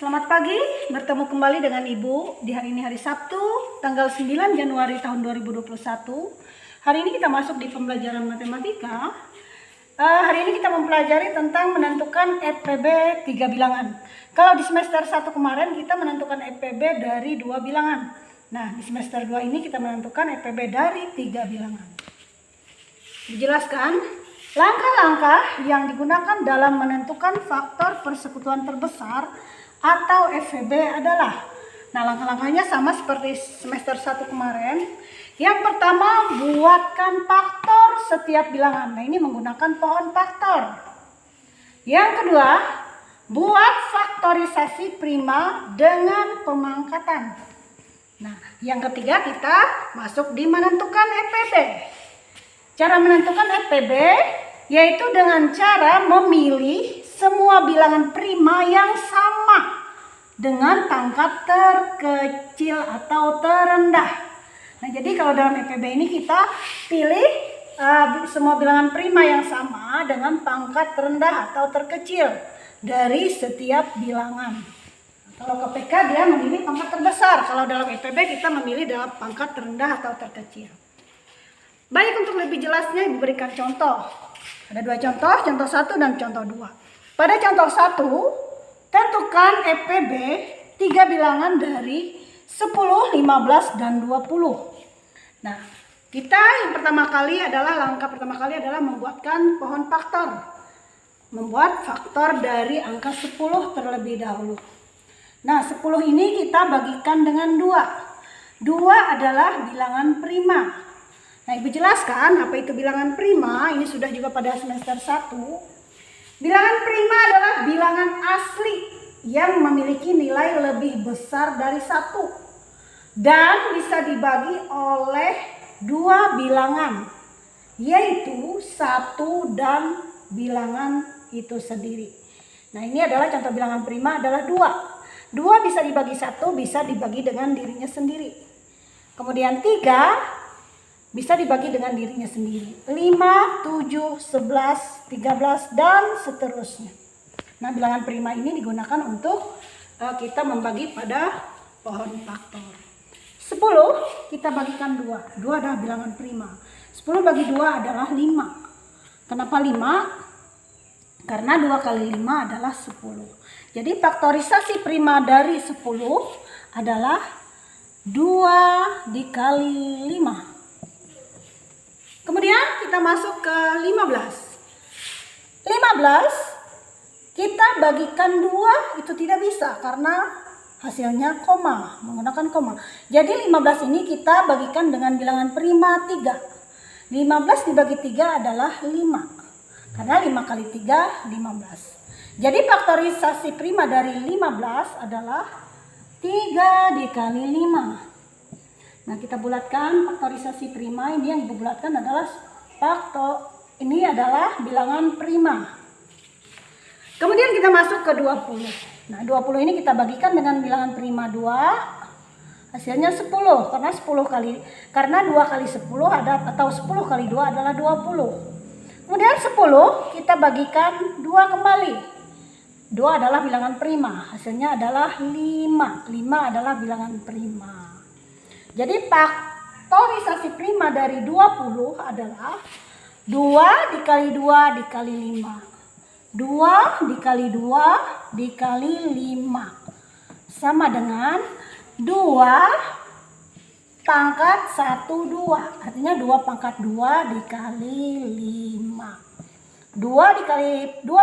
Selamat pagi, bertemu kembali dengan Ibu di hari ini hari Sabtu, tanggal 9 Januari tahun 2021. Hari ini kita masuk di pembelajaran matematika. Hari ini kita mempelajari tentang menentukan EPB 3 bilangan. Kalau di semester 1 kemarin kita menentukan EPB dari 2 bilangan. Nah, di semester 2 ini kita menentukan EPB dari 3 bilangan. Dijelaskan. Langkah-langkah yang digunakan dalam menentukan faktor persekutuan terbesar atau FVB adalah, langkah-langkahnya sama seperti semester 1 kemarin. Yang pertama, buatkan faktor setiap bilangan. Nah, ini menggunakan pohon faktor. Yang kedua, buat faktorisasi prima dengan pemangkatan. Nah, yang ketiga kita masuk di menentukan EPB. Cara menentukan EPB yaitu dengan cara memilih semua bilangan prima yang sama dengan pangkat terkecil atau terendah. Nah, jadi kalau dalam EPB ini kita pilih semua bilangan prima yang sama dengan pangkat terendah atau terkecil dari setiap bilangan. Kalau KPK dia memilih pangkat terbesar, kalau dalam EPB kita memilih dalam pangkat terendah atau terkecil. Baik, untuk lebih jelasnya Ibu berikan contoh. Ada 2 contoh, contoh 1 dan contoh 2. Pada contoh 1, tentukan EPB 3 bilangan dari 10, 15, dan 20. Nah, kita langkah pertama kali adalah membuatkan pohon faktor. Membuat faktor dari angka 10 terlebih dahulu. Nah, 10 ini kita bagikan dengan 2. 2 adalah bilangan prima. Nah, Ibu jelaskan apa itu bilangan prima. Ini sudah juga pada semester 1. Bilangan prima adalah bilangan asli yang memiliki nilai lebih besar dari 1 dan bisa dibagi oleh 2 bilangan, yaitu 1 dan bilangan itu sendiri. Nah, ini adalah contoh bilangan prima adalah 2. 2 bisa dibagi 1, bisa dibagi dengan dirinya sendiri. Kemudian 3 bisa dibagi dengan dirinya sendiri. 5, 7, 11, 13, dan seterusnya. Nah, bilangan prima ini digunakan untuk kita membagi pada pohon faktor. 10 kita bagikan 2. 2 adalah bilangan prima. 10 bagi 2 adalah 5. Kenapa 5? Karena 2 kali 5 adalah 10. Jadi faktorisasi prima dari 10 adalah 2 dikali 5. Kemudian kita masuk ke 15. 15 kita bagikan 2 itu tidak bisa karena hasilnya koma, menggunakan koma. Jadi 15 ini kita bagikan dengan bilangan prima 3. 15 dibagi 3 adalah 5. Karena 5 kali 3, 15. Jadi faktorisasi prima dari 15 adalah 3 dikali 5. Nah, kita bulatkan faktorisasi prima. Ini yang dibulatkan adalah ini adalah bilangan prima. Kemudian kita masuk ke 20. Nah, 20 ini kita bagikan dengan bilangan prima 2. Hasilnya 10 karena 2 kali 10 atau 10 kali 2 adalah 20. Kemudian 10 kita bagikan 2 kembali. 2 adalah bilangan prima. Hasilnya adalah 5. 5 adalah bilangan prima. Jadi faktorisasi prima dari 20 adalah 2 dikali 2 dikali 5. 2 dikali 2 dikali 5. Sama dengan 2 pangkat 1, 2. Artinya 2 pangkat 2 dikali 5. 2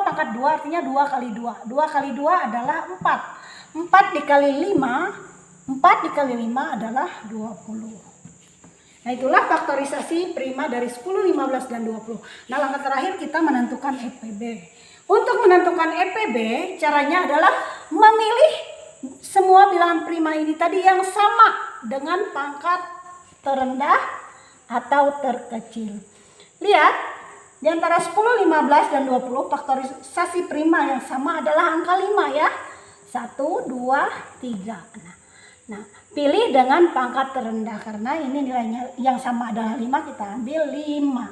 pangkat 2 artinya 2 kali 2. 2 kali 2 adalah 4. 4 dikali 5. 4 dikali 5 adalah 20. Nah, itulah faktorisasi prima dari 10, 15, dan 20. Nah, langkah terakhir kita menentukan EPB. Untuk menentukan EPB, caranya adalah memilih semua bilangan prima ini tadi yang sama dengan pangkat terendah atau terkecil. Lihat, di antara 10, 15, dan 20, faktorisasi prima yang sama adalah angka 5 ya. 1, 2, 3. Nah, pilih dengan pangkat terendah karena ini nilainya yang sama adalah 5, kita ambil 5.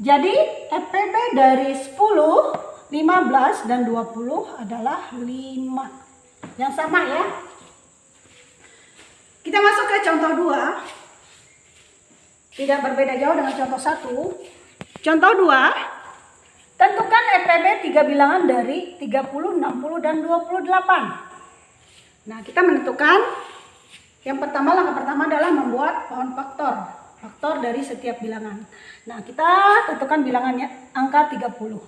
Jadi EPB dari 10, 15, dan 20 adalah 5. yang sama ya. Kita masuk ke contoh 2. Tidak berbeda jauh dengan contoh 1. Contoh 2, tentukan EPB 3 bilangan dari 30, 60, dan 28. Nah, kita menentukan yang pertama, langkah pertama adalah membuat pohon faktor dari setiap bilangan. Nah, kita tentukan bilangannya angka 30.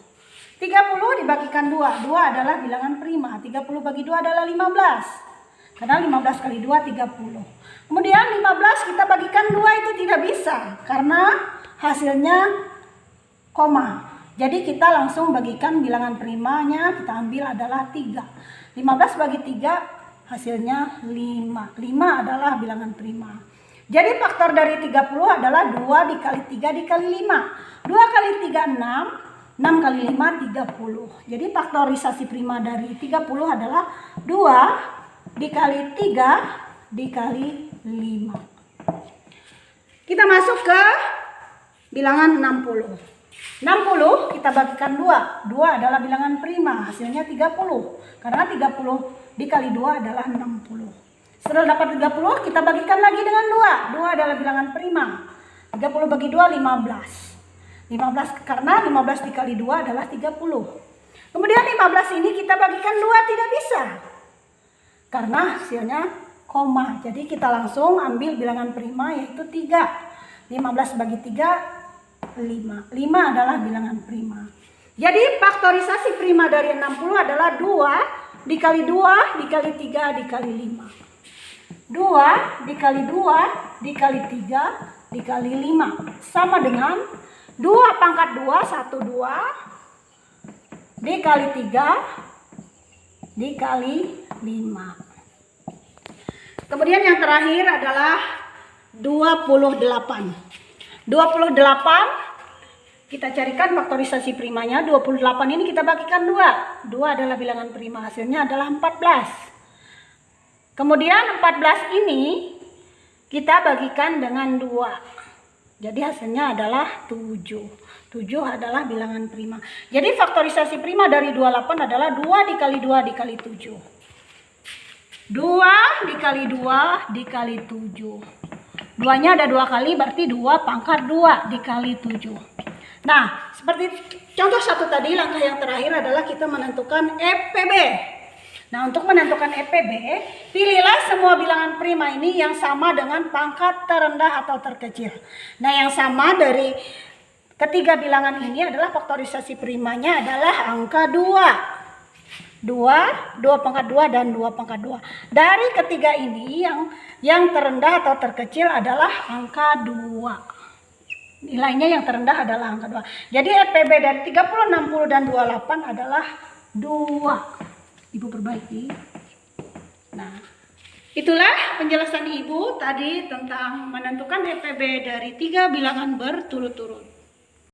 30 dibagikan 2. 2 adalah bilangan prima. 30 bagi 2 adalah 15. Karena 15 kali 2 30. Kemudian 15 kita bagikan 2 itu tidak bisa karena hasilnya koma. Jadi kita langsung bagikan bilangan primanya, kita ambil adalah 3. 15 bagi 3 hasilnya 5. 5 adalah bilangan prima. Jadi faktor dari 30 adalah 2 dikali 3 dikali 5. 2 kali 3 6. 6 kali 5 30. Jadi faktorisasi prima dari 30 adalah 2 dikali 3 dikali 5. Kita masuk ke bilangan 60. 60 kita bagikan 2. 2 adalah bilangan prima, hasilnya 30. Karena 30 dikali 2 adalah 60. Setelah dapat 30 kita bagikan lagi dengan 2. 2 adalah bilangan prima. 30 bagi 2 15. 15 karena 15 dikali 2 adalah 30. Kemudian 15 ini kita bagikan 2 tidak bisa. Karena hasilnya koma. Jadi kita langsung ambil bilangan prima yaitu 3. 15 bagi 3 5. 5 adalah bilangan prima. Jadi faktorisasi prima dari 60 adalah 2 dikali 2 dikali 3 dikali 5. 2 dikali 2 dikali 3 dikali 5 sama dengan 2 pangkat 2 1 2 dikali 3 dikali 5. Kemudian yang terakhir adalah 28. 28 kita carikan faktorisasi primanya. 28 ini kita bagikan 2. 2 adalah bilangan prima, hasilnya adalah 14. Kemudian 14 ini kita bagikan dengan 2. Jadi hasilnya adalah 7. 7 adalah bilangan prima. Jadi faktorisasi prima dari 28 adalah 2 dikali 2 dikali 7. 2 dikali 2 dikali 7. 2-nya ada 2 kali, berarti 2 pangkat 2 dikali 7. Nah, seperti contoh 1 tadi, langkah yang terakhir adalah kita menentukan EPB. Nah, untuk menentukan EPB, pilihlah semua bilangan prima ini yang sama dengan pangkat terendah atau terkecil. Nah, yang sama dari ketiga bilangan ini adalah faktorisasi primanya adalah angka 2. 2 pangkat 2, dan 2 pangkat 2. Dari ketiga ini yang terendah atau terkecil adalah angka 2. Nilainya yang terendah adalah angka 2. Jadi EPB dari 30, 60, dan 28 adalah 2. Ibu perbaiki. Nah, itulah penjelasan Ibu tadi tentang menentukan EPB dari 3 bilangan berturut-turut.